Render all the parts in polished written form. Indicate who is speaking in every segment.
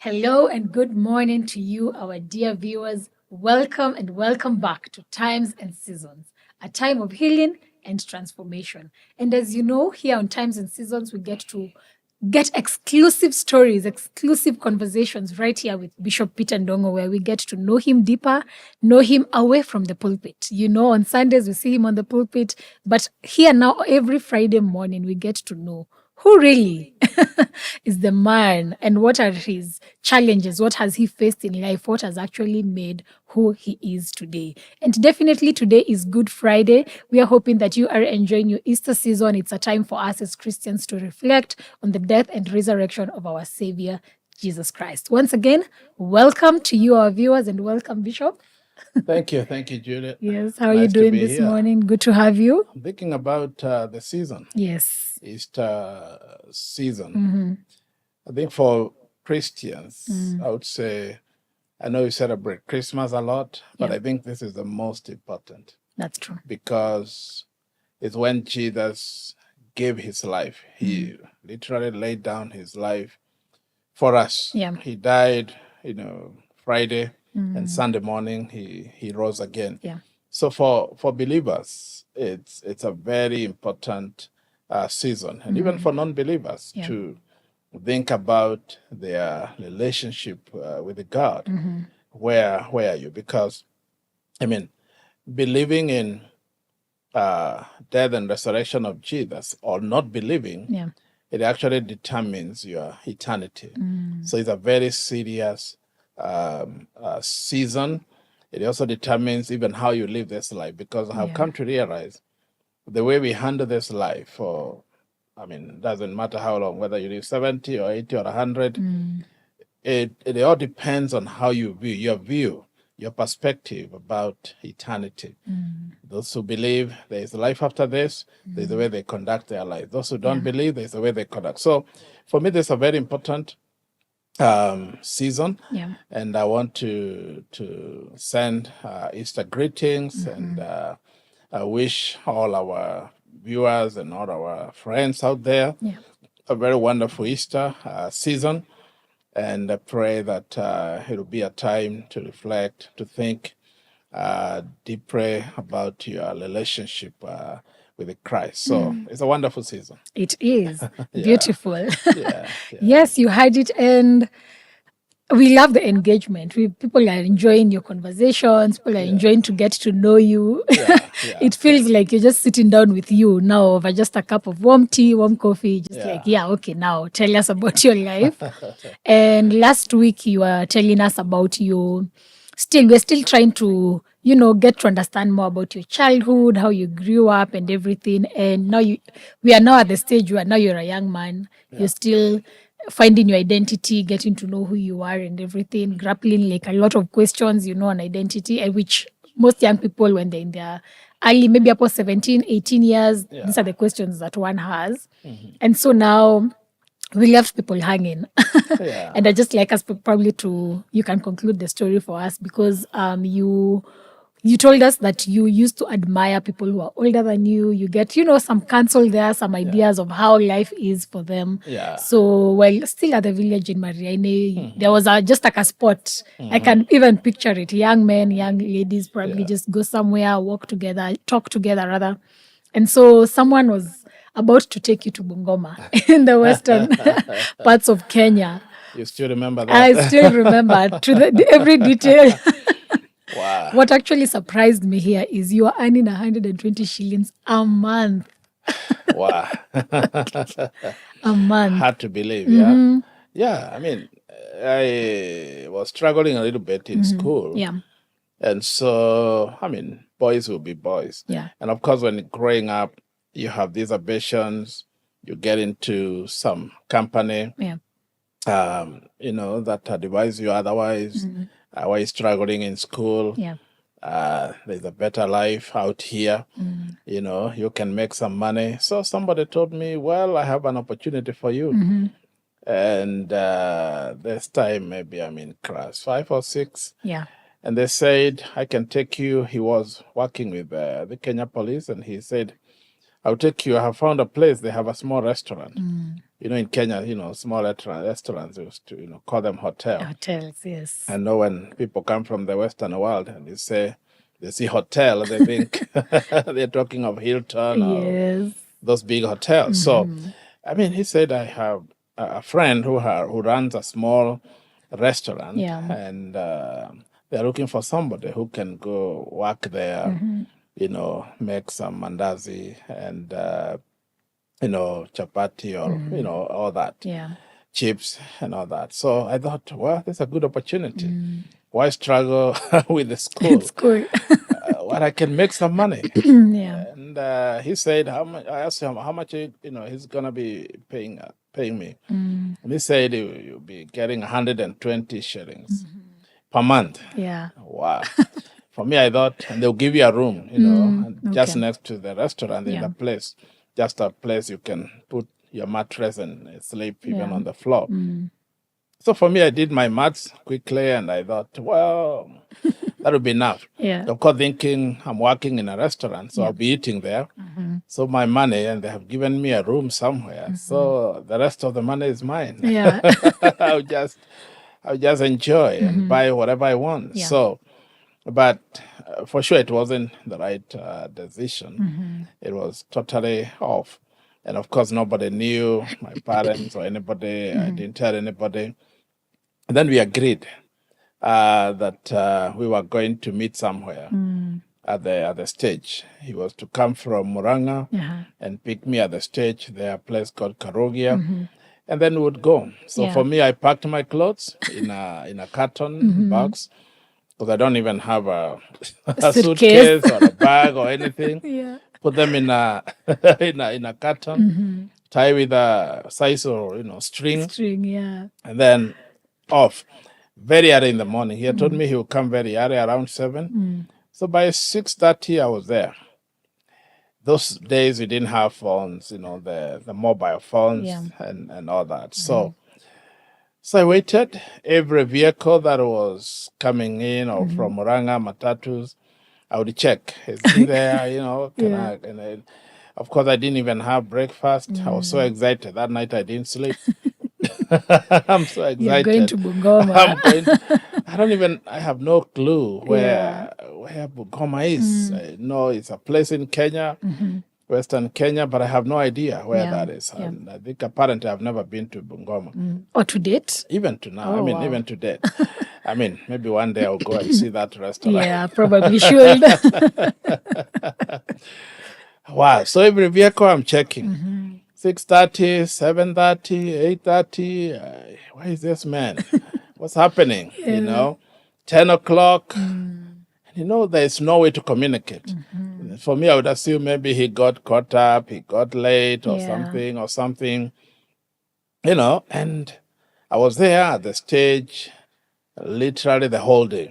Speaker 1: Hello and good morning to you, our dear viewers. Welcome and welcome back to Times and Seasons, a time of healing and transformation. And as you know, here on Times and Seasons, we get to get exclusive stories, exclusive conversations right here with Bishop Peter Ndungu, where we get to know him deeper, know him away from the pulpit. You know, on Sundays, we see him on the pulpit, but here now, every Friday morning, we get to know who really is the man and what are his challenges, what has he faced in life, what has actually made who he is today. And definitely today is Good Friday. We are hoping that you are enjoying your Easter season. It's a time for us as Christians to reflect on the death and resurrection of our Savior, Jesus Christ. Once again, welcome to you, our viewers, and welcome, Bishop.
Speaker 2: Thank you, Juliet.
Speaker 1: Yes, how are you
Speaker 2: Nice to
Speaker 1: doing
Speaker 2: be
Speaker 1: this
Speaker 2: here.
Speaker 1: morning? Good to have you.
Speaker 2: I'm thinking about the season,
Speaker 1: Yes.
Speaker 2: Easter season. I think for Christians, I would say, I know you celebrate Christmas a lot, but
Speaker 1: Yeah.
Speaker 2: I think this is the most important
Speaker 1: That's true.
Speaker 2: because it's when Jesus gave his life. He literally laid down his life for us.
Speaker 1: Yeah.
Speaker 2: He died, Friday, and Sunday morning he rose again.
Speaker 1: Yeah.
Speaker 2: So for believers, it's a very important season, and even for non-believers
Speaker 1: Yeah.
Speaker 2: to think about their relationship with God. Where are you? Because I mean, believing in death and resurrection of Jesus or not believing,
Speaker 1: Yeah.
Speaker 2: it actually determines your eternity. So it's a very serious season. It also determines even how you live this life, because I have come to realize the way we handle this life, doesn't matter how long, whether you live 70 or 80 or 100, it all depends on how you view, your perspective about eternity. Those who believe there is life after this, there's the way they conduct their life. Those who don't believe, there's the way they conduct. So for me, this is a very important season.
Speaker 1: Yeah.
Speaker 2: And I want to send Easter greetings and I wish all our viewers and all our friends out there a very wonderful Easter season. And I pray that it'll be a time to reflect, to think deeply about your relationship with Christ. So it's a wonderful season.
Speaker 1: It is
Speaker 2: Yeah.
Speaker 1: beautiful.
Speaker 2: Yeah.
Speaker 1: Yes, you had it, and we love the engagement. People are enjoying your conversations. People are enjoying to get to know you. It feels like you're just sitting down with you now over just a cup of warm tea, warm coffee. Just like, okay, now tell us about your life. And last week you were telling us about we're still trying to, get to understand more about your childhood, how you grew up and everything. And now we are now at the stage where now you're a young man. You're still finding your identity, getting to know who you are and everything, grappling like a lot of questions, on identity, and which most young people, when they're in their early, maybe about 17, 18 years, these are the questions that one has. And so now we left people hanging. And I just like us probably you can conclude the story for us, because you told us that you used to admire people who are older than you. You get, some counsel there, some ideas of how life is for them.
Speaker 2: Yeah.
Speaker 1: So while still at the village in Mariaine, there was just like a spot. I can even picture it. Young men, young ladies probably just go somewhere, walk together, talk together rather. And so someone was about to take you to Bungoma in the western parts of Kenya.
Speaker 2: You still remember that?
Speaker 1: I still remember to every detail.
Speaker 2: Wow.
Speaker 1: What actually surprised me here is you are earning 120 shillings a month.
Speaker 2: Wow.
Speaker 1: A month.
Speaker 2: Hard to believe, yeah. Yeah, I was struggling a little bit in school.
Speaker 1: Yeah.
Speaker 2: And so, boys will be boys.
Speaker 1: Yeah.
Speaker 2: And of course, when growing up, you have these ambitions, you get into some company,
Speaker 1: Yeah.
Speaker 2: that advise you otherwise. Why you struggling in school?
Speaker 1: Yeah.
Speaker 2: There's a better life out here. You can make some money. So somebody told me, well, I have an opportunity for you. And this time, maybe I'm in class 5 or 6.
Speaker 1: Yeah.
Speaker 2: And they said, I can take you. He was working with the Kenya police, and he said, I'll take you. I have found a place. They have a small restaurant. In Kenya, small restaurants, used to, call them hotel.
Speaker 1: Hotels, yes.
Speaker 2: I know when people come from the Western world and they see hotel, they think they're talking of Hilton or those big hotels. So, he said, I have a friend who runs a small restaurant, and they're looking for somebody who can go work there, make some mandazi and, chapati or, all that.
Speaker 1: Yeah.
Speaker 2: Chips and all that. So I thought, well, that's a good opportunity. Why struggle with the school?
Speaker 1: School.
Speaker 2: Well, I can make some money.
Speaker 1: Yeah.
Speaker 2: And he said, how much? I asked him how much he's gonna be paying me. And he said you'll be getting 120 shillings per month.
Speaker 1: Yeah.
Speaker 2: Wow. For me, I thought, and they'll give you a room, just next to the restaurant in the place, just a place you can put your mattress and sleep even on the floor. So for me, I did my maths quickly, and I thought, well, that would be enough.
Speaker 1: Yeah.
Speaker 2: Of course, thinking I'm working in a restaurant, so I'll be eating there. So my money, and they have given me a room somewhere. So the rest of the money is mine.
Speaker 1: Yeah.
Speaker 2: I'll just enjoy and buy whatever I want.
Speaker 1: Yeah.
Speaker 2: So, but for sure, it wasn't the right decision. It was totally off. And of course, nobody knew, my parents or anybody. I didn't tell anybody. And then we agreed that we were going to meet somewhere at the stage. He was to come from Muranga and pick me at the stage. There, a place called Karogia. And then we would go. So for me, I packed my clothes in a carton box, because I don't even have a suitcase or a bag or anything.
Speaker 1: Yeah.
Speaker 2: Put them in a in a carton, tie with a size or string,
Speaker 1: Yeah.
Speaker 2: and then off very early in the morning. He had told me he would come very early, around 7. So by 6:30, I was there. Those days we didn't have phones, the mobile phones and all that. So I waited. Every vehicle that was coming in or from Muranga, Matatus, I would check. Is he there? Of course, I didn't even have breakfast. I was so excited. That night I didn't sleep. I'm so excited.
Speaker 1: You're going to Bungoma.
Speaker 2: I have no clue where Bungoma is. I know it's a place in Kenya, Western Kenya, but I have no idea where that is. And I think apparently I've never been to Bungoma.
Speaker 1: Or to date?
Speaker 2: Even to now. Even to date. Maybe one day I'll go and see that restaurant.
Speaker 1: Yeah, probably should.
Speaker 2: Wow. So every vehicle I'm checking. 6:30, 7:30, 8:30. Where is this man? What's happening? 10 o'clock. There's no way to communicate. For me, I would assume maybe he got caught up, he got late or something. And I was there at the stage literally the whole day.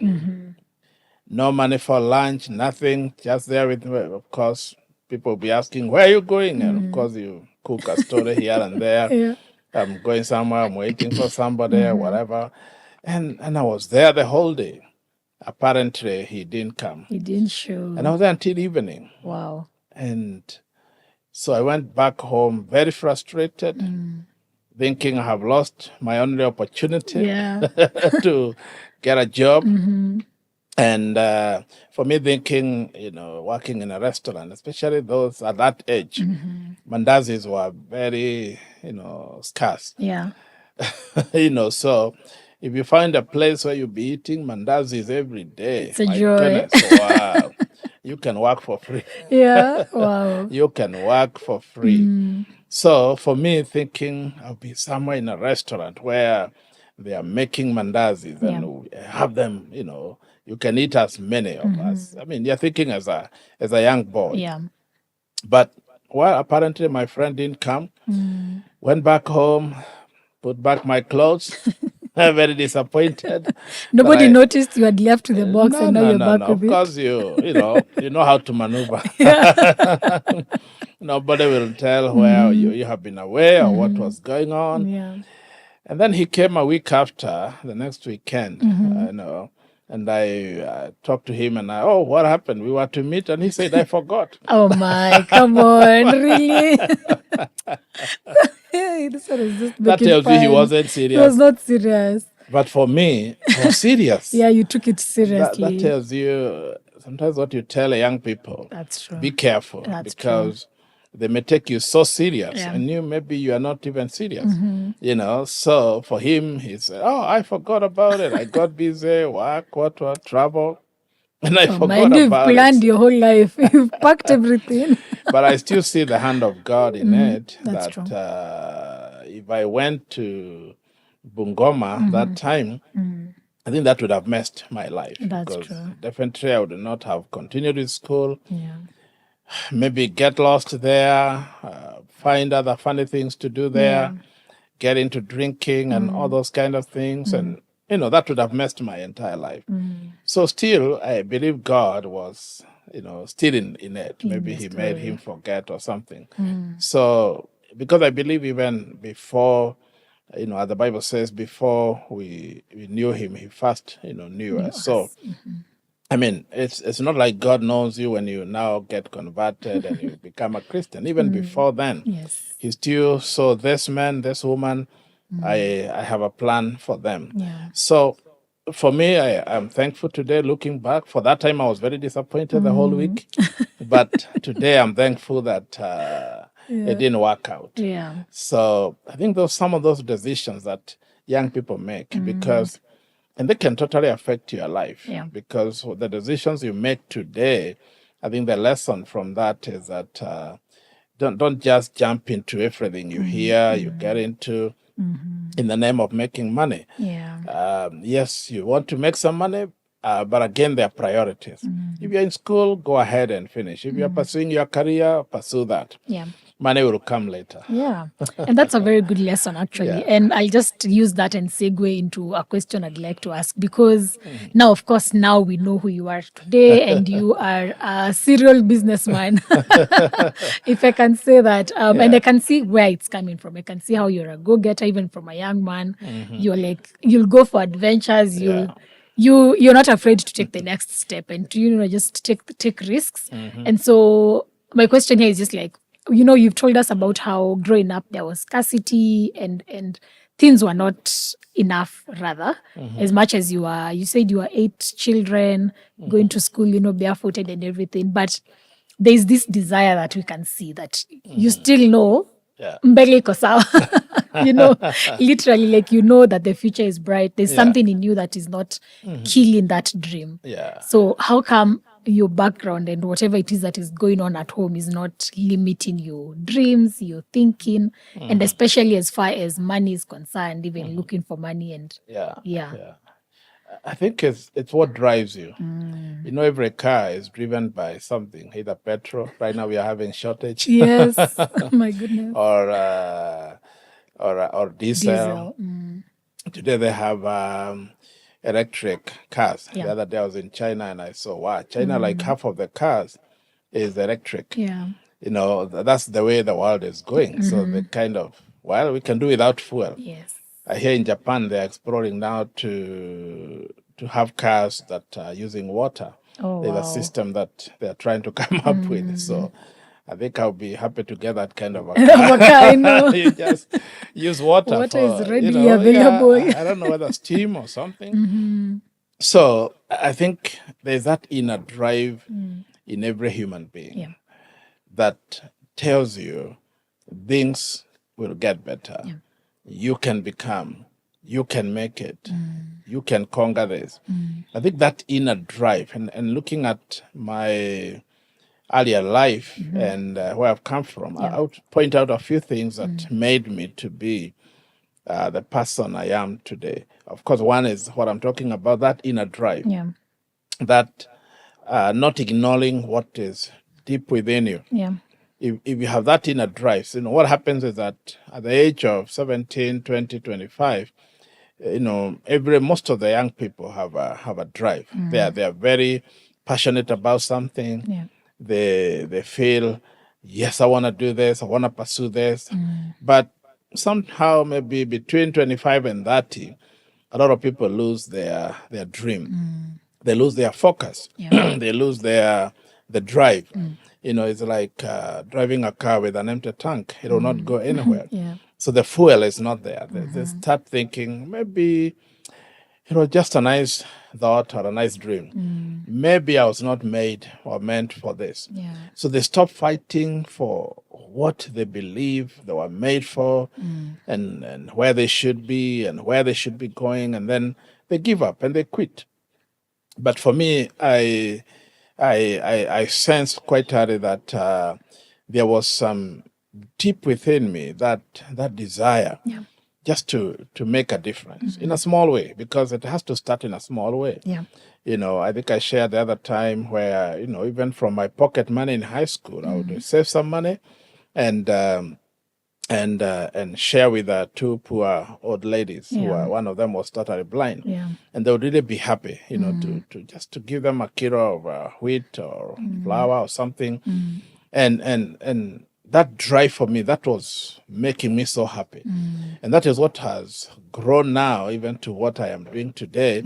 Speaker 2: No money for lunch, nothing, just there with me. Of course, people will be asking, where are you going? And of course, you cook a story here and there. I'm going somewhere, I'm waiting for somebody, whatever. And I was there the whole day. Apparently, he didn't come.
Speaker 1: He didn't show.
Speaker 2: And I was there until evening.
Speaker 1: Wow.
Speaker 2: And so I went back home very frustrated, thinking I have lost my only opportunity to get a job. And for me, thinking, working in a restaurant, especially those at that age, mandazis were very, scarce.
Speaker 1: Yeah.
Speaker 2: So if you find a place where you'll be eating mandazis every day,
Speaker 1: it's a joy.
Speaker 2: Goodness, wow, you can work for free.
Speaker 1: Yeah, wow.
Speaker 2: You can work for free. So for me, thinking I'll be somewhere in a restaurant where they are making mandazis and have them, you can eat as many of us. You're thinking as a young boy.
Speaker 1: Yeah.
Speaker 2: But, apparently my friend didn't come. Went back home, put back my clothes. I'm very disappointed.
Speaker 1: Nobody noticed you had left the box and now you're back with it.
Speaker 2: Of course, you know how to maneuver. Nobody will tell where you have been away or what was going on.
Speaker 1: Yeah.
Speaker 2: And then he came a week after, the next weekend, And I talked to him and what happened? We were to meet and he said, I forgot.
Speaker 1: Oh my, come on, really? This one is just
Speaker 2: That
Speaker 1: making
Speaker 2: tells you he
Speaker 1: fun.
Speaker 2: wasn't
Speaker 1: He
Speaker 2: serious.
Speaker 1: was not serious.
Speaker 2: But for me, I was serious.
Speaker 1: Yeah, you took it seriously.
Speaker 2: That tells you sometimes what you tell young people.
Speaker 1: That's true.
Speaker 2: Be careful,
Speaker 1: That's
Speaker 2: because they may take you so serious,
Speaker 1: Yeah.
Speaker 2: and maybe you are not even serious. So for him, he said, I forgot about it. I got busy, work, travel, and I forgot
Speaker 1: mind you've
Speaker 2: about
Speaker 1: planned
Speaker 2: it.
Speaker 1: your whole life. You've packed everything.
Speaker 2: But I still see the hand of God in it.
Speaker 1: That's
Speaker 2: that
Speaker 1: true.
Speaker 2: If I went to Bungoma that time, I think that would have messed my life.
Speaker 1: That's
Speaker 2: because
Speaker 1: true.
Speaker 2: definitely I would not have continued with school.
Speaker 1: Yeah.
Speaker 2: Maybe get lost there, find other funny things to do there, get into drinking and all those kind of things. And, that would have messed my entire life. So still, I believe God was, still in it. Maybe he made him forget or something. So, because I believe even before, as the Bible says, before we knew him, he first, knew us. So, I mean, it's not like God knows you when you now get converted and you become a Christian. Even before then, he still saw this man, this woman. I have a plan for them.
Speaker 1: Yeah.
Speaker 2: So for me, I'm thankful today looking back. For that time, I was very disappointed the whole week. But today, I'm thankful that it didn't work out.
Speaker 1: Yeah.
Speaker 2: So I think some of those decisions that young people make, and they can totally affect your life.
Speaker 1: Yeah.
Speaker 2: Because the decisions you make today, I think the lesson from that is that don't just jump into everything you hear, you get into in the name of making money.
Speaker 1: Yeah.
Speaker 2: Yes, you want to make some money, but again, there are priorities. If you're in school, go ahead and finish. If you're pursuing your career, pursue that.
Speaker 1: Yeah.
Speaker 2: Money will come later.
Speaker 1: Yeah. And that's a very good lesson, actually.
Speaker 2: Yeah.
Speaker 1: And I'll just use that and segue into a question I'd like to ask, because now, of course, now we know who you are today, and you are a serial businessman, if I can say that. And I can see where it's coming from. I can see how you're a go-getter, even from a young man. You're like, you'll go for adventures. You're not afraid to take the next step and to, just take risks. And so my question here is just like, you've told us about how growing up there was scarcity and things were not enough, rather, as much as you said you were 8 children going to school, barefooted and everything. But there's this desire that we can see that you still know, mbele iko sawa. Literally, like, that the future is bright. There's something in you that is not killing that dream.
Speaker 2: Yeah.
Speaker 1: So how come your background and whatever it is that is going on at home is not limiting your dreams, your thinking, and especially as far as money is concerned, even looking for money and
Speaker 2: I think it's what drives you. Every car is driven by something, either petrol. Right now we are having shortage.
Speaker 1: Yes, my goodness.
Speaker 2: Or diesel. Today they have electric cars. The other day I was in China and I saw, wow, China, like half of the cars is electric.
Speaker 1: Yeah.
Speaker 2: That's the way the world is going. So they we can do without fuel.
Speaker 1: Yes.
Speaker 2: I hear in Japan they're exploring now to have cars that are using water.
Speaker 1: Oh,
Speaker 2: There's
Speaker 1: wow.
Speaker 2: a system that they're trying to come up with. So I think I'll be happy to get that kind of a car. You just use water.
Speaker 1: Water is readily available.
Speaker 2: I don't know whether steam or something. So I think there's that inner drive in every human being that tells you things will get better. Yeah. You can become, you can make it, you can conquer this. I think that inner drive, and looking at my earlier life and where I've come from, I would point out a few things that made me to be the person I am today. Of course, one is what I'm talking about, that inner drive, that not ignoring what is deep within you.
Speaker 1: Yeah.
Speaker 2: If you have that inner drive, what happens is that at the age of 17, 20, 25, most of the young people have a drive. They are very passionate about something.
Speaker 1: Yeah.
Speaker 2: They feel, yes, I want to do this, I want to pursue this. But somehow maybe between 25 and 30, a lot of people lose their dream. They lose their focus. They lose the drive. It's like driving a car with an empty tank. It will not go anywhere. So the fuel is not there. They start thinking, maybe it was just a nice thought or a nice dream. Maybe I was not made or meant for this. So they stop fighting for what they believe they were made for, and where they should be and where they should be going, and then they give up and they quit. But for me, I sensed quite early that there was some deep within me that desire just to make a difference in a small way, because it has to start in a small way. I think I shared the other time where, even from my pocket money in high school, I would save some money and share with two poor old ladies who were, one of them was totally blind, and they would really be happy, to give them a kilo of wheat or flour or something, and that drive for me, that was making me so happy, and that is what has grown now even to what I am doing today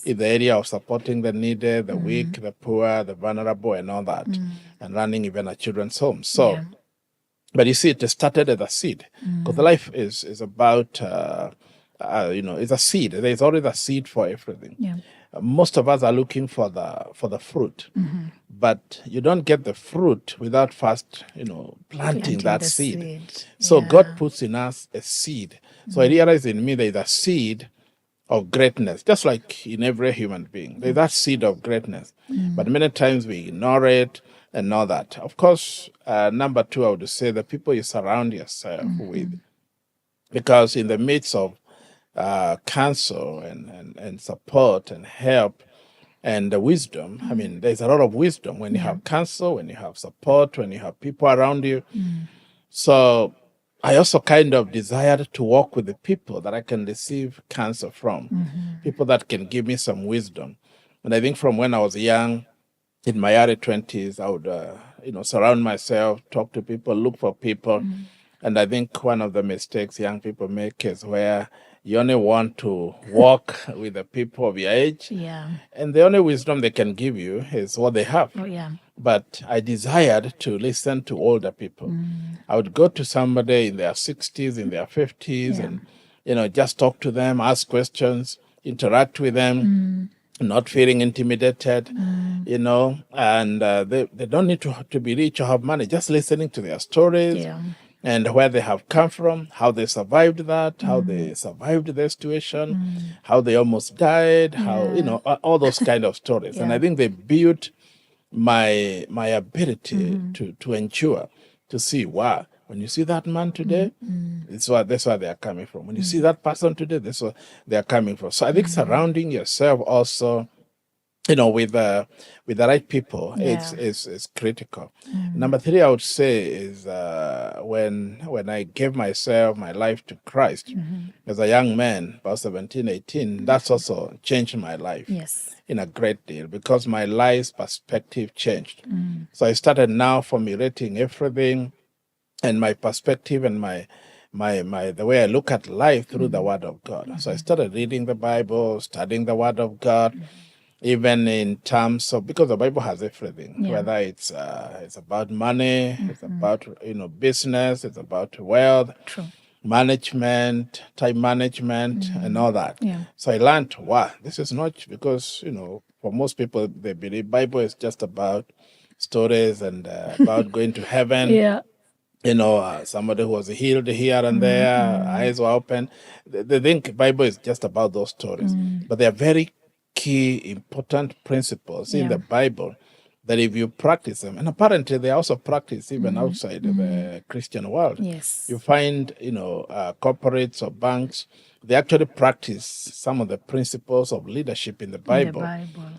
Speaker 2: in the area of supporting the needy, the weak, the poor, the vulnerable, and all that, and running even a children's home. So. But you see, it started as a seed, because life is about, it's a seed. There's always a seed for everything. Most of us are looking for the fruit, but you don't get the fruit without first, planting that seed. So God puts in us a seed. So I realize in me there is a seed of greatness, just like in every human being. There's that seed of greatness, but many times we ignore it and all that. Of course, number two, I would say the people you surround yourself with, because in the midst of counsel and support and help and wisdom, I mean, there's a lot of wisdom when you have counsel, when you have support, when you have people around you. So I also kind of desired to walk with the people that I can receive counsel from, people that can give me some wisdom. And I think from when I was young, in my early 20s, I would, surround myself, talk to people, look for people. And I think one of the mistakes young people make is where you only want to walk with the people of your age. And the only wisdom they can give you is what they have. But I desired to listen to older people. I would go to somebody in their 60s, in their 50s, and, just talk to them, ask questions, interact with them. Not feeling intimidated, and they don't need to be rich or have money, just listening to their stories and where they have come from, how they survived that, how they survived their situation, how they almost died, how, all those kind of stories. And I think they built my ability to endure, to see, wow, when you see that man today, that's where they are coming from. When you see that person today, that's where they are coming from. So I think surrounding yourself also, with the right people, is critical. Number three, I would say, is when I gave my life to Christ as a young man, about 17, 18, that's also changed my life in a great deal, because my life's perspective changed. So I started now formulating everything and my perspective and my the way I look at life through the Word of God. So I started reading the Bible, studying the Word of God, even in terms of, because the Bible has everything, whether it's about money, it's about business, it's about wealth, management, time management, and all that. So I learned, wow, this is not, because for most people they believe Bible is just about stories and about going to heaven. Somebody who was healed here and there, eyes were open. They think Bible is just about those stories. But there are very key, important principles in the Bible that if you practice them, and apparently they also practice even outside the Christian world. You find, corporates or banks, they actually practice some of the principles of leadership in the Bible.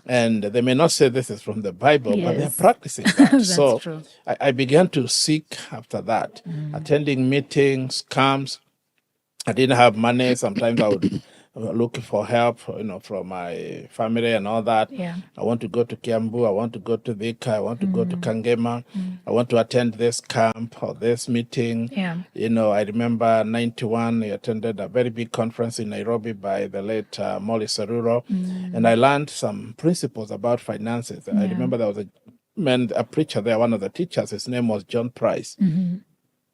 Speaker 2: And they may not say this is from the Bible, but they're practicing that. So
Speaker 1: true.
Speaker 2: I began to seek after that, attending meetings, camps. I didn't have money. Sometimes I would looking for help, from my family and all that.
Speaker 1: Yeah.
Speaker 2: I want to go to Kiambu. I want to go to Thika. I want to go to Kangema. I want to attend this camp or this meeting.
Speaker 1: Yeah.
Speaker 2: I remember 91, I attended a very big conference in Nairobi by the late Molly Saruro. And I learned some principles about finances. I remember there was a preacher there, one of the teachers, his name was John Price.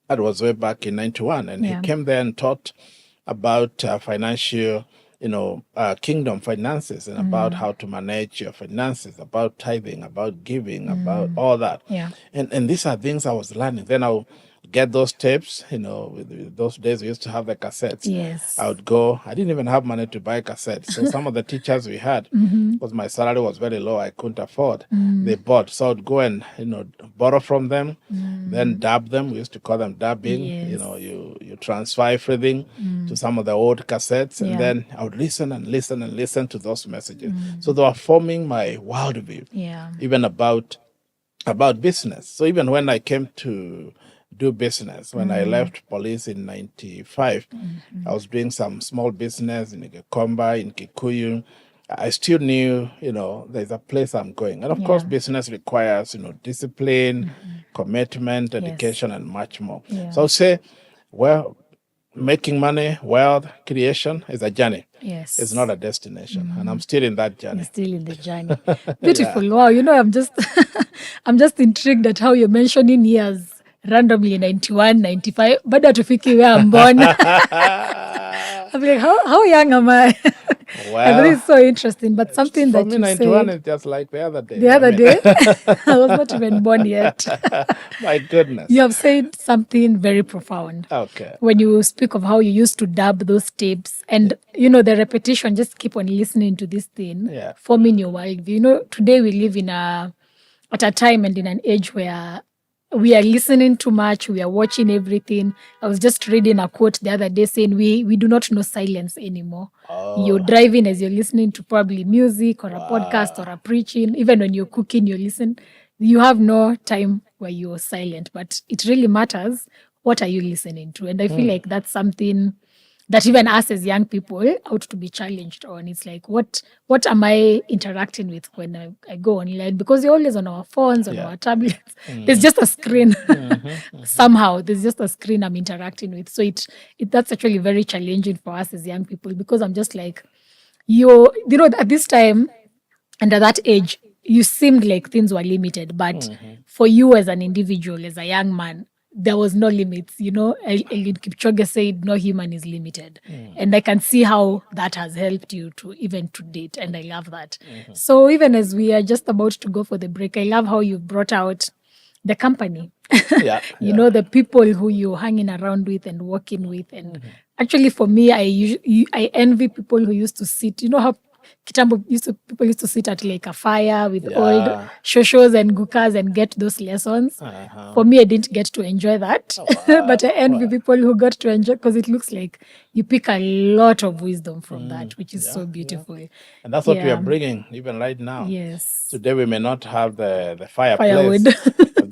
Speaker 2: That was way back in 91. And he came there and taught about financial, kingdom finances and about how to manage your finances, about tithing, about giving, about all that.
Speaker 1: Yeah.
Speaker 2: And these are things I was learning. Then I'll get those tapes, with those days we used to have the cassettes.
Speaker 1: Yes.
Speaker 2: I would go, I didn't even have money to buy cassettes. So some of the teachers we had, because my salary was very low, I couldn't afford, they bought. So I would go and, borrow from them, then dab them. We used to call them dabbing.
Speaker 1: Yes.
Speaker 2: You transfer everything to some of the old cassettes, and then I would listen and listen and listen to those messages. So they were forming my worldview, even about business. So even when I came to do business, when I left police in 95, I was doing some small business in Gikomba, in Kikuyu. I still knew, there's a place I'm going. And of course, business requires, discipline, commitment, dedication, and much more. So I'll say, well, making money, wealth, creation is a journey.
Speaker 1: Yes.
Speaker 2: It's not a destination. And I'm still in that journey.
Speaker 1: You're still in the journey. Beautiful. Wow. I'm just I'm just intrigued at how you're mentioning years randomly, 91, 95. Bado hatufiki where I'm born. I'm like, how young am I?
Speaker 2: Well,
Speaker 1: and this is so interesting, but something that
Speaker 2: me,
Speaker 1: you
Speaker 2: 91
Speaker 1: said
Speaker 2: is just like the other day.
Speaker 1: the other day, I was not even born yet.
Speaker 2: My goodness.
Speaker 1: You have said something very profound.
Speaker 2: Okay.
Speaker 1: When you speak of how you used to dub those tapes and, the repetition, just keep on listening to this thing, forming your worldview. Today we live at a time and in an age where we are listening too much. We are watching everything. I was just reading a quote the other day saying we do not know silence anymore. You're driving as you're listening to probably music or a podcast or a preaching. Even when you're cooking, you listen. You have no time where you're silent, but it really matters. What are you listening to? And I feel like that's something that even us as young people ought to be challenged on. It's like, what am I interacting with when I go online? Because we're always on our phones, on our tablets. There's just a screen. Somehow, there's just a screen I'm interacting with. So that's actually very challenging for us as young people, because I'm just like, at this time and at that age, you seemed like things were limited. But for you as an individual, as a young man, there was no limits. Eliud Kipchoge said, no human is limited. And I can see how that has helped you to date. And I love that. So even as we are just about to go for the break, I love how you brought out the company. The people who you're hanging around with and working with. And actually for me, I envy people who used to sit, how kitambo people used to sit at like a fire with old shoshos and gukas and get those lessons. For me, I didn't get to enjoy that. But I envy people who got to enjoy, because it looks like you pick a lot of wisdom from that, which is so beautiful.
Speaker 2: And that's what we are bringing even right now.
Speaker 1: Yes.
Speaker 2: Today we may not have the fireplace.
Speaker 1: Firewood.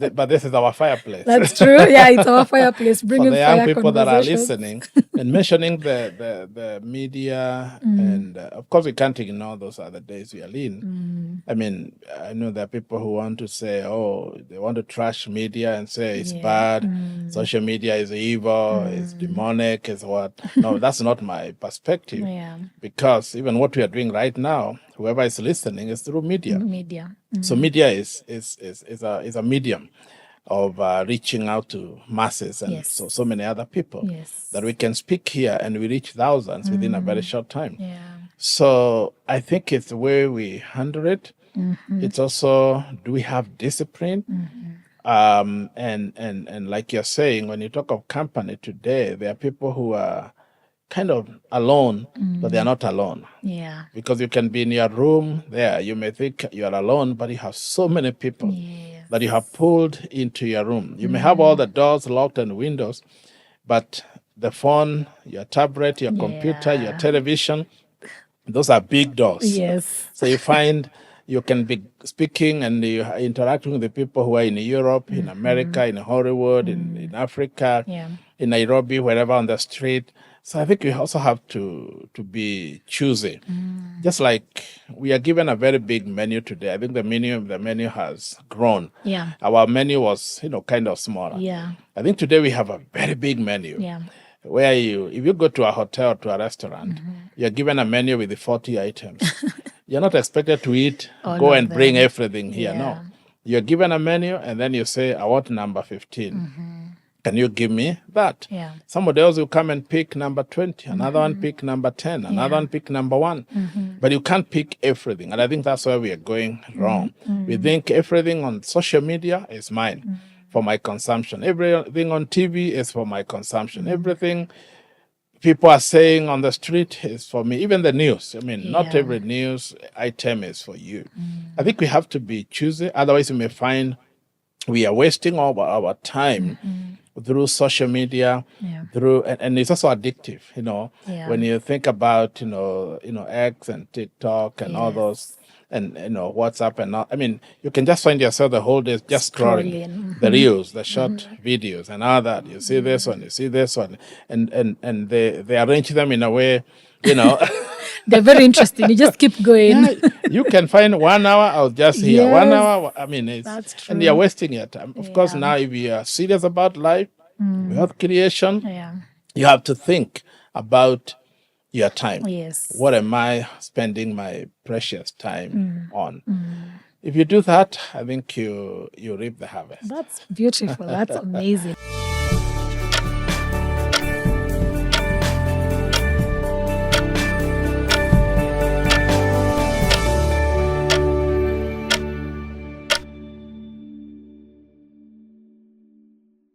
Speaker 2: but this is our fireplace.
Speaker 1: That's true. Yeah, it's our fireplace. Bringing
Speaker 2: for the young
Speaker 1: fire
Speaker 2: people that are listening and mentioning the media, and of course we can't ignore those other days we are in. I mean, I know there are people who want to say, they want to trash media and say it's bad. Social media is evil, it's demonic, is what. No, that's not my perspective. Because even what we are doing right now, whoever is listening is through media. So media is a medium of reaching out to masses and so many other people that we can speak here and we reach thousands within a very short time. So I think it's the way we handle it. It's also, do we have discipline? And like you're saying, when you talk of company today, there are people who are kind of alone, but they are not alone. Because you can be in your room there, you may think you are alone, but you have so many people that you have pulled into your room. You may have all the doors locked and windows, but the phone, your tablet, your computer, your television, those are big doors. So you find you can be speaking and you are interacting with the people who are in Europe, in America, in Hollywood, in Africa, in Nairobi, wherever on the street. So I think we also have to be choosy. Just like we are given a very big menu today. I think the menu has grown.
Speaker 1: Yeah.
Speaker 2: Our menu was, kind of smaller.
Speaker 1: Yeah.
Speaker 2: I think today we have a very big menu.
Speaker 1: Yeah.
Speaker 2: Where if you go to a hotel, to a restaurant, you're given a menu with the 40 items. You're not expected to eat, go and bring everything here. No. You're given a menu and then you say, I want number 15. Can you give me that?
Speaker 1: Yeah.
Speaker 2: Somebody else will come and pick number 20, another one pick number 10, another one pick number 1. But you can't pick everything. And I think that's where we are going wrong. We think everything on social media is mine for my consumption. Everything on TV is for my consumption. Everything people are saying on the street is for me. Even the news. I mean, not every news item is for you. I think we have to be choosy. Otherwise, we may find we are wasting all our time through social media, and it's also addictive, when you think about, X and TikTok and all those, and, WhatsApp and all. I mean, you can just find yourself the whole day just scrolling the reels, the short videos and all that. You see this one, you see this one, and they arrange them in a way,
Speaker 1: They're very interesting. You just keep going.
Speaker 2: Yeah, you can find 1 hour I'll just hear. 1 hour. I mean,
Speaker 1: That's true.
Speaker 2: And you're wasting your time. Of course, now if you are serious about life, wealth creation, you have to think about your time.
Speaker 1: Yes.
Speaker 2: What am I spending my precious time on? If you do that, I think you reap the harvest.
Speaker 1: That's beautiful. That's amazing.